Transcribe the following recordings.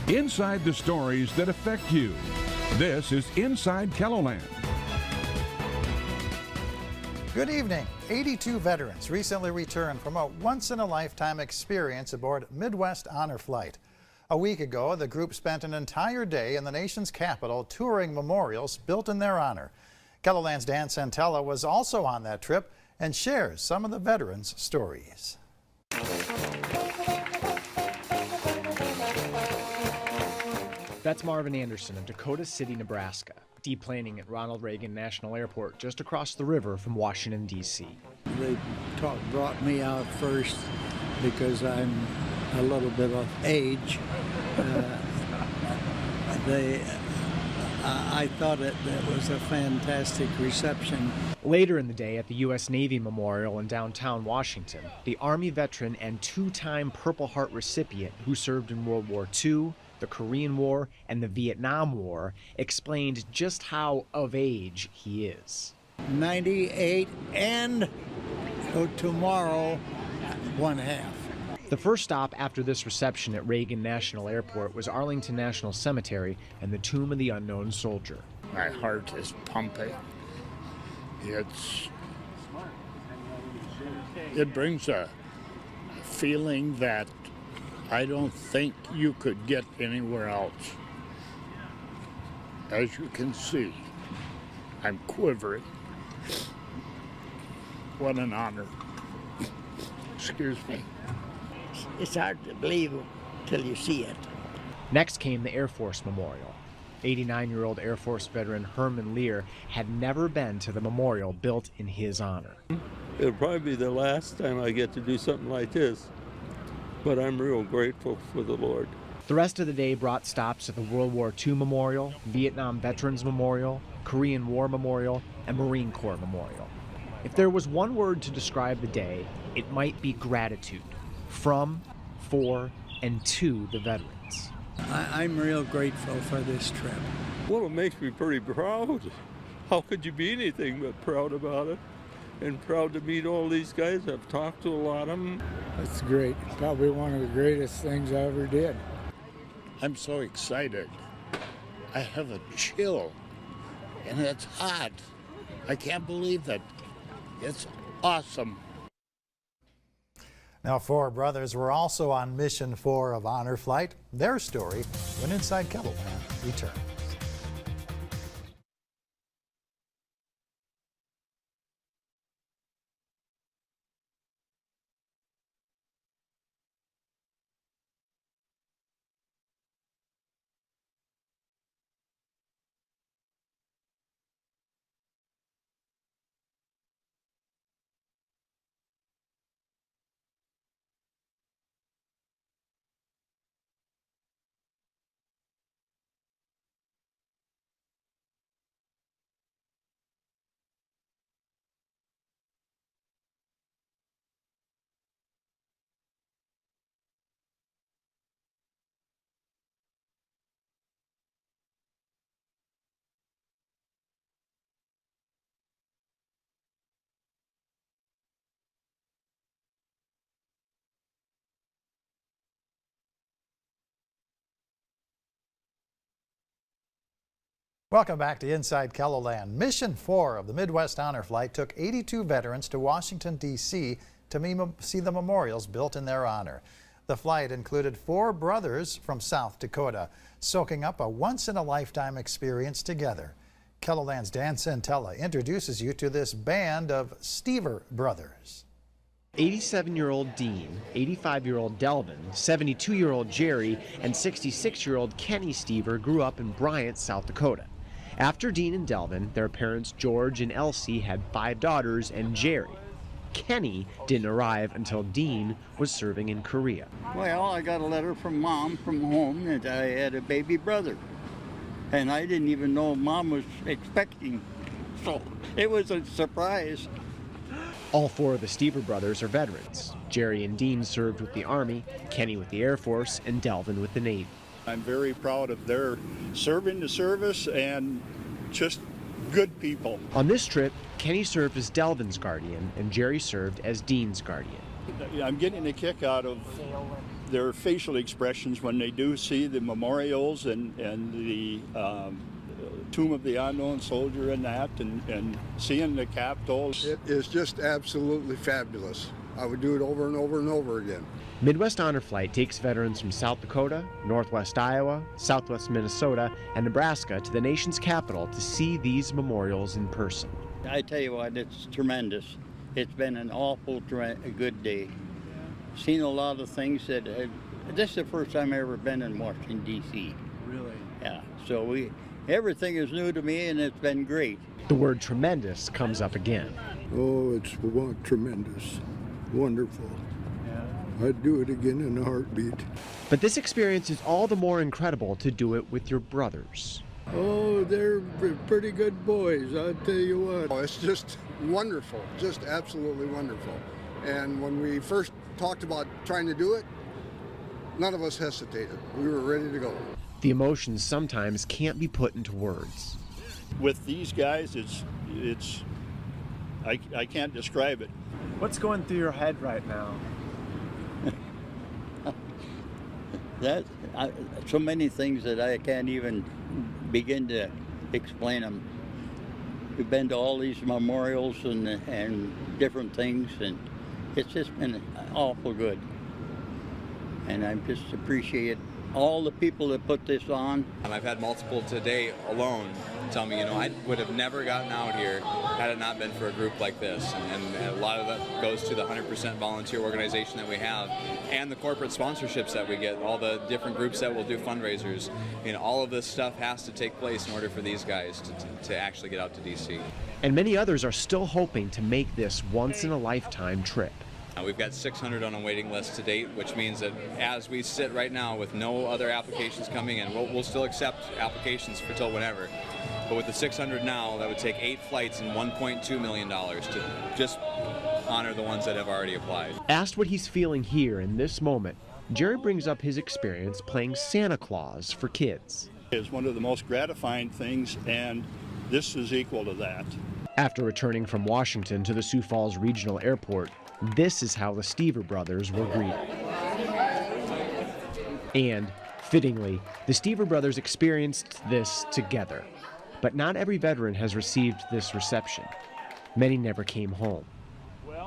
Inside the stories that affect you. This is Inside KELOLAND. Good evening. 82 veterans recently returned from a once-in-a-lifetime experience aboard Midwest Honor Flight. A week ago, the group spent an entire day in the nation's capital touring memorials built in their honor. KELOLAND's Dan Santella was also on that trip and shares some of the veterans' stories. That's Marvin Anderson of Dakota City, Nebraska, deplaning at Ronald Reagan National Airport just across the river from Washington, D.C. They brought me out first because I'm a little bit of age. I thought it was a fantastic reception. Later in the day at the U.S. Navy Memorial in downtown Washington, the Army veteran and two-time Purple Heart recipient who served in World War II, the Korean War, and the Vietnam War explained just how of age he is. 98 and tomorrow, 1/2. The first stop after this reception at Reagan National Airport was Arlington National Cemetery and the Tomb of the Unknown Soldier. My heart is pumping. It brings a feeling that I don't think you could get anywhere else. As you can see, I'm quivering. What an honor. Excuse me. It's hard to believe till you see it. Next came the Air Force Memorial. 89-year-old Air Force veteran Herman Lear had never been to the memorial built in his honor. It'll probably be the last time I get to do something like this, but I'm real grateful for the Lord. The rest of the day brought stops at the World War II Memorial, Vietnam Veterans Memorial, Korean War Memorial, and Marine Corps Memorial. If there was one word to describe the day, it might be gratitude. From, for, and to the veterans. I'm real grateful for this trip. Well, it makes me pretty proud. How could you be anything but proud about it? And proud to meet all these guys. I've talked to a lot of them. That's great. Probably one of the greatest things I ever did. I'm so excited. I have a chill, and it's hot. I can't believe it. It's awesome. Now, 4 brothers were also on Mission 4 of Honor Flight. Their story when Inside KELOLAND returns. Welcome back to Inside KELOLAND. Mission 4 of the Midwest Honor Flight took 82 veterans to Washington, D.C. to see the memorials built in their honor. The flight included 4 brothers from South Dakota, soaking up a once-in-a-lifetime experience together. KELOLAND's Dan Santella introduces you to this band of Stever brothers. 87-year-old Dean, 85-year-old Delvin, 72-year-old Jerry, and 66-year-old Kenny Stever grew up in Bryant, South Dakota. After Dean and Delvin, their parents George and Elsie had 5 daughters and Jerry. Kenny didn't arrive until Dean was serving in Korea. Well, I got a letter from Mom from home that I had a baby brother. And I didn't even know Mom was expecting. So it was a surprise. All 4 of the Stever brothers are veterans. Jerry and Dean served with the Army, Kenny with the Air Force, and Delvin with the Navy. I'm very proud of their serving the service and just good people. On this trip, Kenny served as Delvin's guardian and Jerry served as Dean's guardian. I'm getting a kick out of their facial expressions when they do see the memorials and the Tomb of the Unknown Soldier and that, and seeing the Capitol. It is just absolutely fabulous. I would do it over and over and over again. Midwest Honor Flight takes veterans from South Dakota, Northwest Iowa, Southwest Minnesota, and Nebraska to the nation's capital to see these memorials in person. I tell you what, it's tremendous. It's been an awful good day. Seen a lot of things that this is the first time I've ever been in Washington, D.C. Really? Yeah, so everything is new to me, and it's been great. The word tremendous comes up again. Oh, it's tremendous, wonderful. I'd do it again in a heartbeat. But this experience is all the more incredible to do it with your brothers. Oh, they're pretty good boys, I'll tell you what. Oh, it's just wonderful, just absolutely wonderful. And when we first talked about trying to do it, none of us hesitated. We were ready to go. The emotions sometimes can't be put into words. With these guys, I can't describe it. What's going through your head right now? So many things that I can't even begin to explain them. We've been to all these memorials and different things, and it's just been awful good. And I just appreciate all the people that put this on. I've had multiple today alone tell me, I would have never gotten out here had it not been for a group like this. And a lot of that goes to the 100% volunteer organization that we have and the corporate sponsorships that we get, all the different groups that will do fundraisers. All of this stuff has to take place in order for these guys to actually get out to D.C. And many others are still hoping to make this once-in-a-lifetime trip. We've got 600 on a waiting list to date, which means that as we sit right now with no other applications coming in, we'll still accept applications for till whenever. But with the 600 now, that would take 8 flights and $1.2 million to just honor the ones that have already applied. Asked what he's feeling here in this moment, Jerry brings up his experience playing Santa Claus for kids. It's one of the most gratifying things, and this is equal to that. After returning from Washington to the Sioux Falls Regional Airport, this is how the Stever brothers were greeted. And, fittingly, the Stever brothers experienced this together. But not every veteran has received this reception. Many never came home.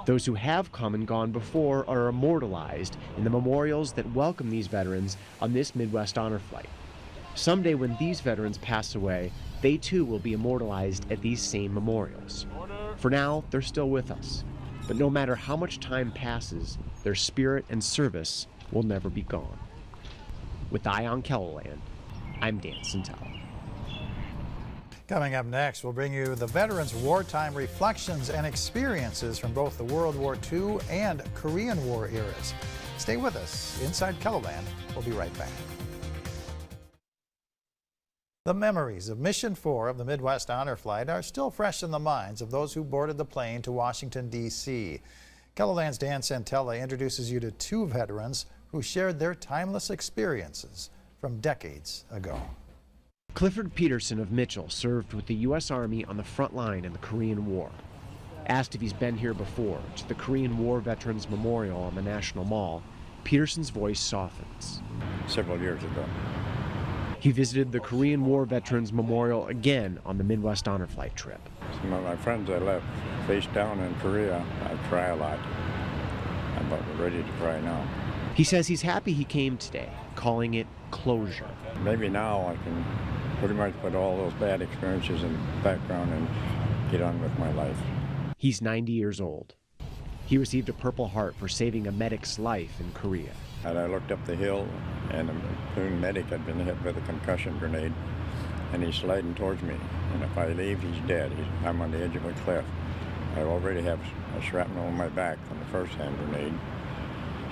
Those who have come and gone before are immortalized in the memorials that welcome these veterans on this Midwest Honor Flight. Someday when these veterans pass away, they too will be immortalized at these same memorials. For now, they're still with us. But no matter how much time passes, their spirit and service will never be gone. With Eye on KELOLAND, I'm Dan Santel. Coming up next, we'll bring you the veterans' wartime reflections and experiences from both the World War II and Korean War eras. Stay with us. Inside KELOLAND, we'll be right back. The memories of Mission 4 of the Midwest Honor Flight are still fresh in the minds of those who boarded the plane to Washington, D.C. KELOLAND's Dan Santella introduces you to 2 veterans who shared their timeless experiences from decades ago. Clifford Peterson of Mitchell served with the U.S. Army on the front line in the Korean War. Asked if he's been here before to the Korean War Veterans Memorial on the National Mall, Peterson's voice softens. Several years ago. He visited the Korean War Veterans Memorial again on the Midwest Honor Flight trip. Some of my friends I left face down in Korea. I cry a lot. I'm about ready to cry now. He says he's happy he came today, calling it closure. Maybe now I can pretty much put all those bad experiences in the background and get on with my life. He's 90 years old. He received a Purple Heart for saving a medic's life in Korea. And I looked up the hill, and a platoon medic had been hit with a concussion grenade, and he's sliding towards me. And if I leave, he's dead. I'm on the edge of a cliff. I already have a shrapnel on my back from the first hand grenade.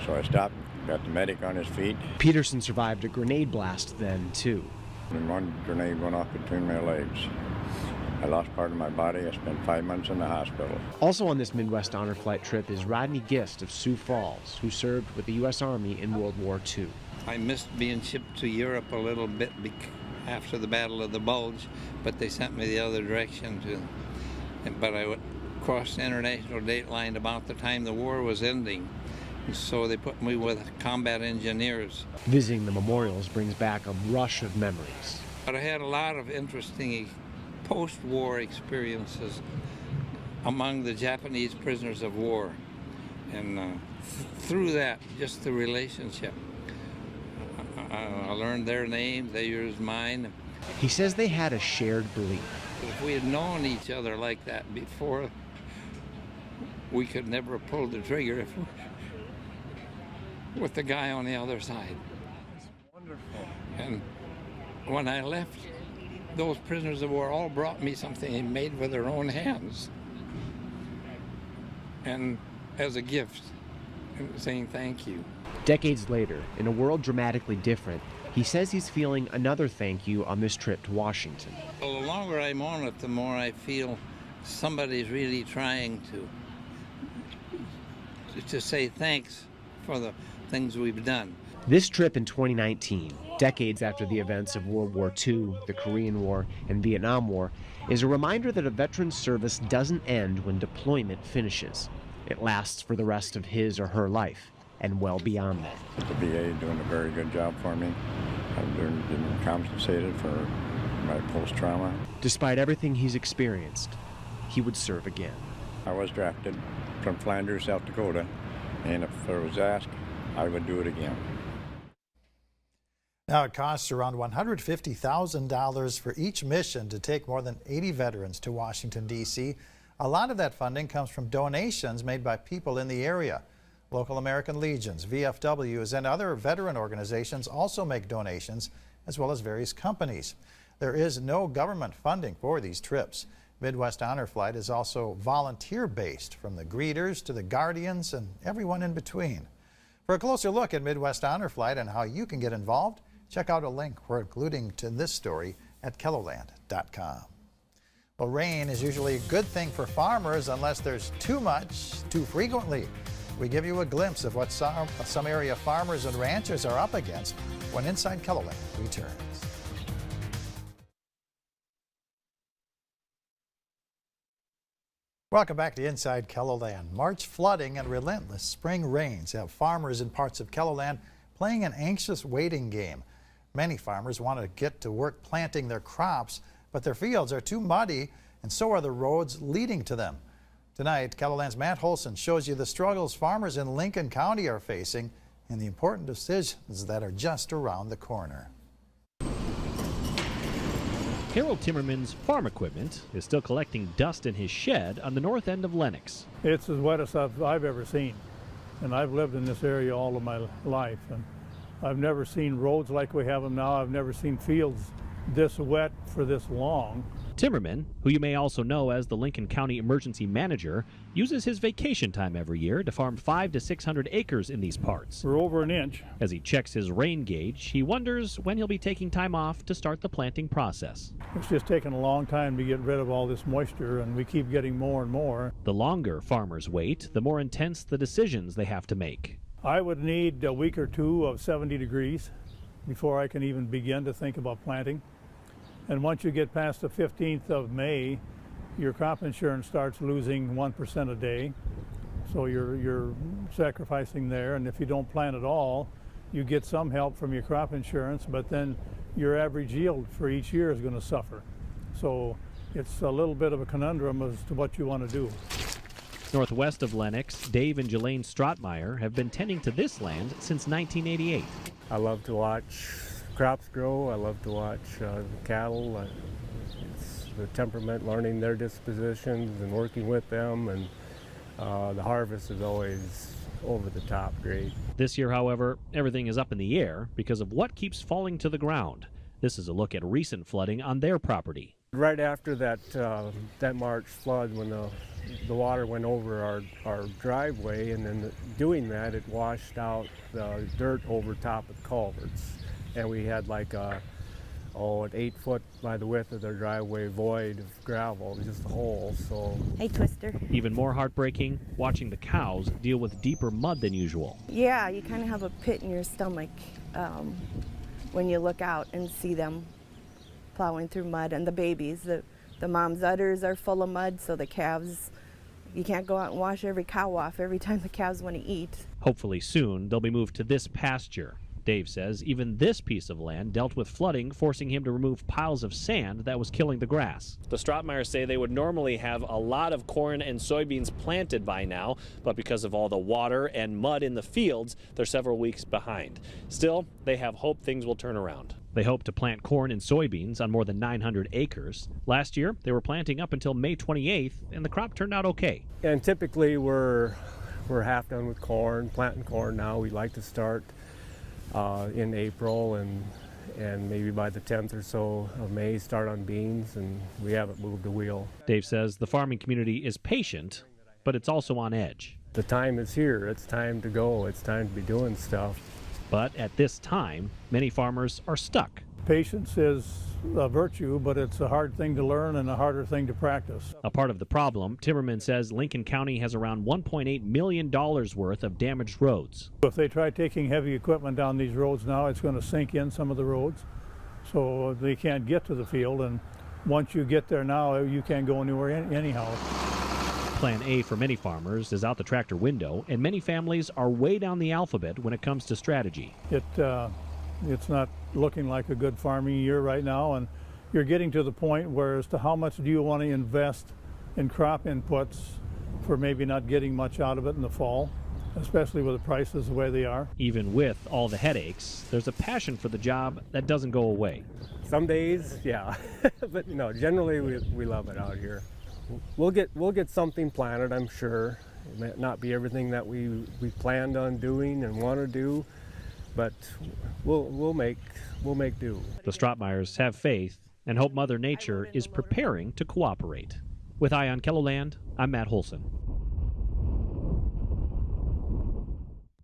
So I stopped, got the medic on his feet. Peterson survived a grenade blast then, too. And one grenade went off between my legs. I lost part of my body. I spent 5 months in the hospital. Also on this Midwest Honor Flight trip is Rodney Gist of Sioux Falls, who served with the U.S. Army in World War II. I missed being shipped to Europe a little bit after the Battle of the Bulge, but they sent me the other direction but I crossed the international date line about the time the war was ending. So they put me with combat engineers. Visiting the memorials brings back a rush of memories. But I had a lot of interesting post-war experiences among the Japanese prisoners of war. And through that, just the relationship. I learned their names, they used mine. He says they had a shared belief. If we had known each other like that before, we could never have pulled the trigger with the guy on the other side. It's wonderful. And when I left, those prisoners of war all brought me something they made with their own hands. And as a gift, saying thank you. Decades later, in a world dramatically different, he says he's feeling another thank you on this trip to Washington. Well, the longer I'm on it, the more I feel somebody's really trying to say thanks for the things we've done. This trip in 2019, decades after the events of World War II, the Korean War, and Vietnam War, is a reminder that a veteran's service doesn't end when deployment finishes. It lasts for the rest of his or her life, and well beyond that. The VA doing a very good job for me. I've been compensated for my post-trauma. Despite everything he's experienced, he would serve again. I was drafted from Flanders, South Dakota, and if I was asked, I would do it again. Now it costs around $150,000 for each mission to take more than 80 veterans to Washington, D.C. A lot of that funding comes from donations made by people in the area. Local American Legions, VFWs, and other veteran organizations also make donations, as well as various companies. There is no government funding for these trips. Midwest Honor Flight is also volunteer-based, from the greeters to the guardians and everyone in between. For a closer look at Midwest Honor Flight and how you can get involved, check out a link we're including to this story at KELOLAND.com. Well, rain is usually a good thing for farmers unless there's too much, too frequently. We give you a glimpse of what some area farmers and ranchers are up against when Inside KELOLAND returns. Welcome back to Inside KELOLAND. March flooding and relentless spring rains have farmers in parts of KELOLAND playing an anxious waiting game. Many farmers want to get to work planting their crops, but their fields are too muddy, and so are the roads leading to them. Tonight, KELOLAND's Matt Holson shows you the struggles farmers in Lincoln County are facing and the important decisions that are just around the corner. Harold Timmerman's farm equipment is still collecting dust in his shed on the north end of Lenox. It's the wettest I've ever seen, and I've lived in this area all of my life, and I've never seen roads like we have them now. I've never seen fields this wet for this long. Timmerman, who you may also know as the Lincoln County Emergency Manager, uses his vacation time every year to farm 500 to 600 acres in these parts. We're over an inch. As he checks his rain gauge, he wonders when he'll be taking time off to start the planting process. It's just taken a long time to get rid of all this moisture, and we keep getting more and more. The longer farmers wait, the more intense the decisions they have to make. I would need a week or two of 70 degrees before I can even begin to think about planting. And once you get past the 15th of May, your crop insurance starts losing 1% a day. So you're sacrificing there, and if you don't plant at all, you get some help from your crop insurance, but then your average yield for each year is going to suffer. So it's a little bit of a conundrum as to what you want to do. Northwest of Lenox, Dave and Jelaine Strautmeyer have been tending to this land since 1988. I love to watch crops grow. I love to watch the cattle. It's the temperament, learning their dispositions and working with them, and the harvest is always over the top great. This year, however, everything is up in the air because of what keeps falling to the ground. This is a look at recent flooding on their property. Right after that March flood, when the water went over our driveway, and then doing that, it washed out the dirt over top of the culverts. And we had like an 8 foot by the width of their driveway void of gravel, just a hole. So. Hey, Twister. Even more heartbreaking, watching the cows deal with deeper mud than usual. Yeah, you kind of have a pit in your stomach when you look out and see them plowing through mud. And the babies, the mom's udders are full of mud, so the calves, You can't go out and wash every cow off every time the cows want to eat. Hopefully soon they'll be moved to this pasture. Dave says even this piece of land dealt with flooding, forcing him to remove piles of sand that was killing the grass. The Strautmeyers say they would normally have a lot of corn and soybeans planted by now, but because of all the water and mud in the fields, they're several weeks behind. Still, they have hope things will turn around. They hope to plant corn and soybeans on more than 900 acres. Last year, they were planting up until May 28th, and the crop turned out okay. And typically we're half done with corn, planting corn now. We like to start in April and maybe by the 10th or so of May start on beans, and we haven't moved a wheel. Dave says the farming community is patient, but it's also on edge. The time is here. It's time to go. It's time to be doing stuff. But at this time, many farmers are stuck. Patience is a virtue, but it's a hard thing to learn and a harder thing to practice. A part of the problem, Timmerman says Lincoln County has around $1.8 million worth of damaged roads. If they try taking heavy equipment down these roads now, it's going to sink in some of the roads, so they can't get to the field. And once you get there now, you can't go anywhere anyhow. Plan A for many farmers is out the tractor window, and many families are way down the alphabet when it comes to strategy. It's not looking like a good farming year right now, and you're getting to the point where as to how much do you want to invest in crop inputs for maybe not getting much out of it in the fall, especially with the prices the way they are. Even with all the headaches, there's a passion for the job that doesn't go away. Some days, yeah, but no, generally we love it out here. We'll get something planted, I'm sure. It may not be everything that we planned on doing and want to do, but we'll make do. The Strautmeyers have faith and hope Mother Nature is preparing to cooperate. With Eye on KELOLAND, I'm Matt Holson.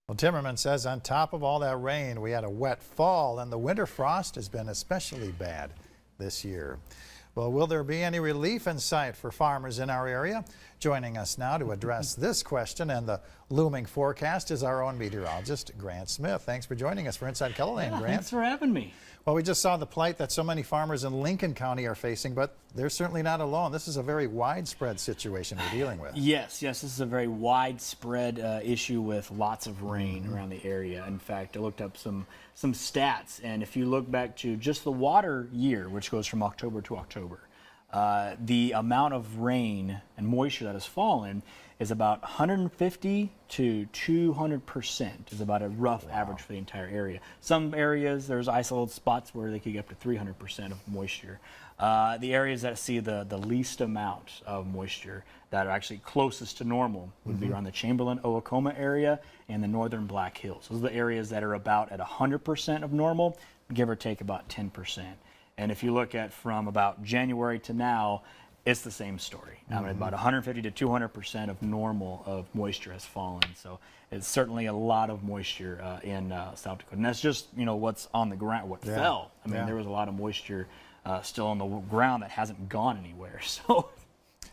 Well, Timmerman says on top of all that rain, we had a wet fall, and the winter frost has been especially bad this year. Well, will there be any relief in sight for farmers in our area? Joining us now to address this question and the looming forecast is our own meteorologist, Grant Smith. Thanks for joining us for Inside KELOLAND, Grant. Thanks for having me. Well, we just saw the plight that so many farmers in Lincoln County are facing, but they're certainly not alone. This is a very widespread situation we're dealing with. Yes, this is a very widespread issue with lots of rain around the area. In fact, I looked up some stats, and if you look back to just the water year, which goes from October to October, the amount of rain and moisture that has fallen is about 150 to 200% is about a rough average for the entire area. Some areas, there's isolated spots where they could get up to 300% of moisture. The areas that see the least amount of moisture that are actually closest to normal would be around the Chamberlain-Owacoma area and the northern Black Hills. Those are the areas that are about at 100% of normal, give or take about 10%. And if you look at from about January to now, it's the same story. I mean, about 150 to 200% of normal of moisture has fallen. So it's certainly a lot of moisture in South Dakota. And that's just, what's on the ground, what fell. I mean, there was a lot of moisture still on the ground that hasn't gone anywhere. So.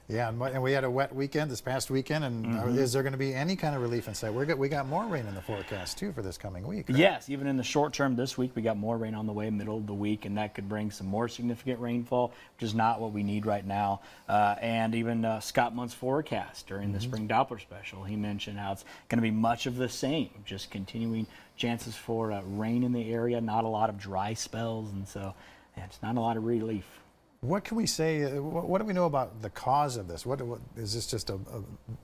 Yeah, and we had a wet weekend this past weekend, and is there going to be any kind of relief in sight? We got more rain in the forecast, too, for this coming week. Right? Yes, even in the short term this week, we got more rain on the way, middle of the week, and that could bring some more significant rainfall, which is not what we need right now. And even Scott Munn's forecast during the Spring Doppler special, he mentioned how it's going to be much of the same, just continuing chances for rain in the area, not a lot of dry spells, and so it's not a lot of relief. What can we say, what do we know about the cause of this? What is this just a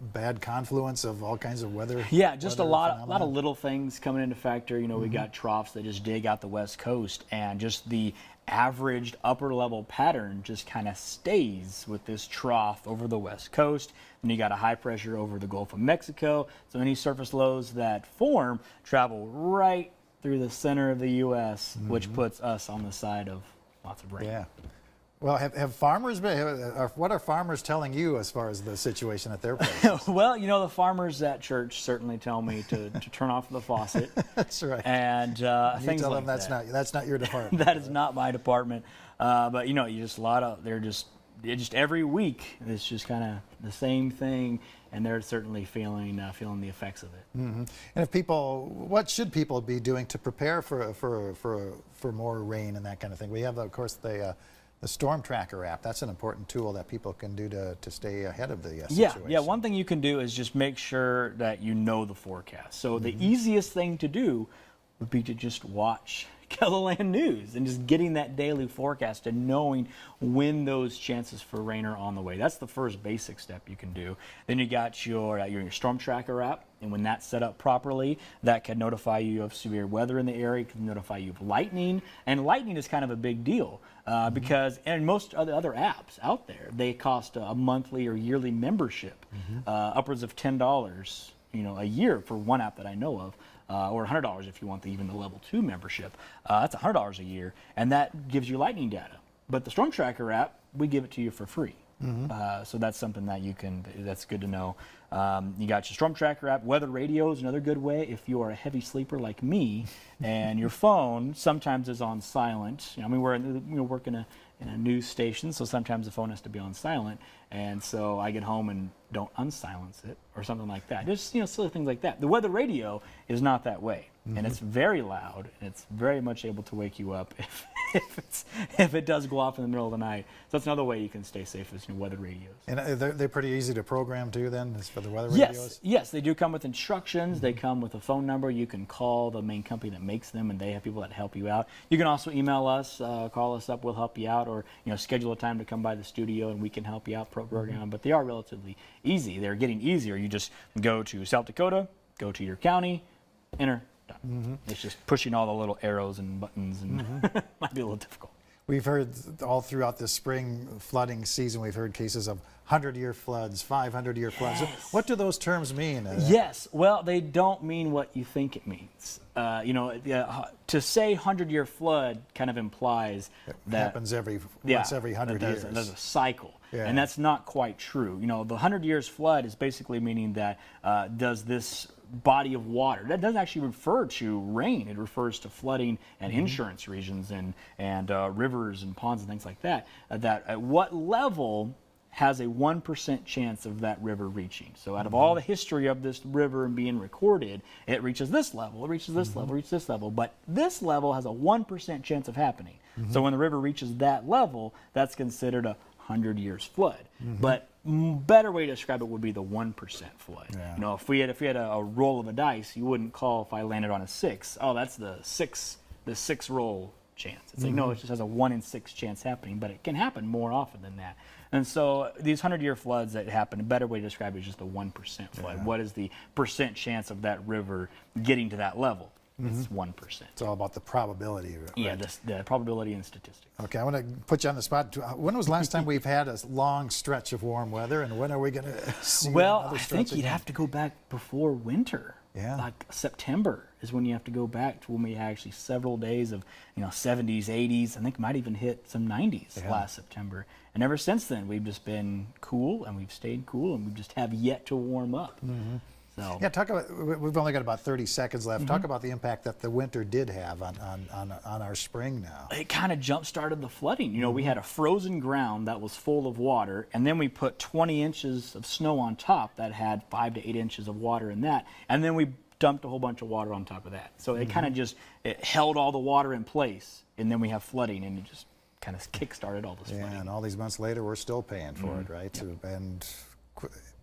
bad confluence of all kinds of weather? Yeah, just a lot of little things coming into factor. We got troughs that just dig out the west coast, and just the averaged upper level pattern just kind of stays with this trough over the west coast. And you got a high pressure over the Gulf of Mexico. So any surface lows that form travel right through the center of the U.S., which puts us on the side of lots of rain. Yeah. Well, have farmers been, what are farmers telling you as far as the situation at their places? Well, the farmers at church certainly tell me to turn off the faucet. That's right. And things tell like them that's not your department. That is not my department. But you just they're just every week it's just kind of the same thing, and they're certainly feeling the effects of it. And what should people be doing to prepare for more rain and that kind of thing? We have, of course, the The Storm Tracker app, that's an important tool that people can do to stay ahead of the situation. Yeah, one thing you can do is just make sure that you know the forecast. So the easiest thing to do would be to just watch KELOLAND News and just getting that daily forecast and knowing when those chances for rain are on the way. That's the first basic step you can do. Then you got your Storm Tracker app, and when that's set up properly, that can notify you of severe weather in the area, it can notify you of lightning, and lightning is kind of a big deal because, and most of the other apps out there, they cost a monthly or yearly membership, upwards of $10, a year for one app that I know of. Or $100 if you want even the level 2 membership. That's $100 a year, and that gives you lightning data. But the Storm Tracker app, we give it to you for free. So that's something that that's good to know. You got your Storm Tracker app. Weather radio is another good way if you are a heavy sleeper like me, and your phone sometimes is on silent. We're working in a news station, so sometimes the phone has to be on silent, and so I get home and don't unsilence it or something like that. Just silly things like that. The weather radio is not that way, and it's very loud, and it's very much able to wake you up if it does go off in the middle of the night. So that's another way you can stay safe is weather radios. And they're pretty easy to program too then, as for the weather radios? Yes, they do come with instructions. They come with a phone number. You can call the main company that makes them, and they have people that help you out. You can also email us, call us up, we'll help you out, or schedule a time to come by the studio and we can help you out program them. But they are relatively easy. They're getting easier. You just go to South Dakota, go to your county, enter, done. It's just pushing all the little arrows and buttons, and might be a little difficult. We've heard all throughout the spring flooding season, we've heard cases of 100-year floods, 500-year floods. What do those terms mean? Yes, well, they don't mean what you think it means. To say 100-year flood kind of implies that happens once every 100 years. There's a cycle, and that's not quite true. The 100 years flood is basically meaning that does this body of water, that doesn't actually refer to rain, it refers to flooding and insurance regions and rivers and ponds and things like that, that at what level has a 1% chance of that river reaching. So out of all the history of this river and being recorded, it reaches this level, it reaches this level, it reaches this level, but this level has a 1% chance of happening. So when the river reaches that level, that's considered a 100 years flood. But better way to describe it would be the 1% flood. If we had a roll of a dice, you wouldn't call if I landed on a 6. Oh, that's the six roll chance. It's like, no, it just has a 1 in 6 chance happening, but it can happen more often than that. And so these 100-year floods that happen, a better way to describe it is just the 1% flood. What is the percent chance of that river getting to that level? It's 1%. It's all about the probability of it. Yeah, the probability and statistics. Okay, I want to put you on the spot. When was the last time we've had a long stretch of warm weather, and when are we going to see another stretch? I think you'd have to go back before winter. Yeah. Like September is when you have to go back to when we had actually several days of 70s, 80s. I think might even hit some 90s last September. And ever since then, we've just been cool, and we've stayed cool, and we just have yet to warm up. So. Yeah, talk about. We've only got about 30 seconds left. Talk about the impact that the winter did have on our spring now. It kind of jump-started the flooding. We had a frozen ground that was full of water, and then we put 20 inches of snow on top that had 5 to 8 inches of water in that, and then we dumped a whole bunch of water on top of that. So it kind of it held all the water in place, and then we have flooding, and it just kind of kick-started all this flooding. Yeah, and all these months later, we're still paying for it, right? Yep. And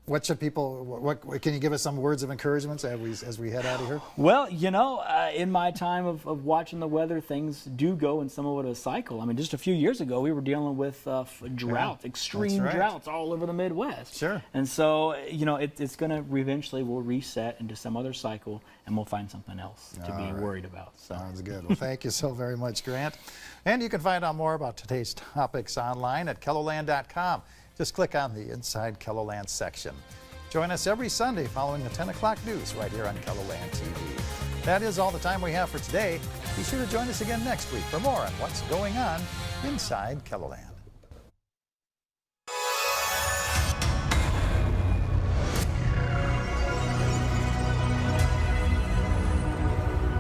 what should people? What can you give us some words of encouragement as we head out of here? Well, in my time of watching the weather, things do go in somewhat of a cycle. I mean, just a few years ago, we were dealing with drought, extreme droughts all over the Midwest. Sure. And so, it's going to eventually will reset into some other cycle, and we'll find something else to be worried about. So. Sounds good. Well, thank you so very much, Grant. And you can find out more about today's topics online at KELOLAND.com. Just click on the Inside KELOLAND section. Join us every Sunday following the 10 o'clock news right here on KELOLAND TV. That is all the time we have for today. Be sure to join us again next week for more on what's going on inside KELOLAND.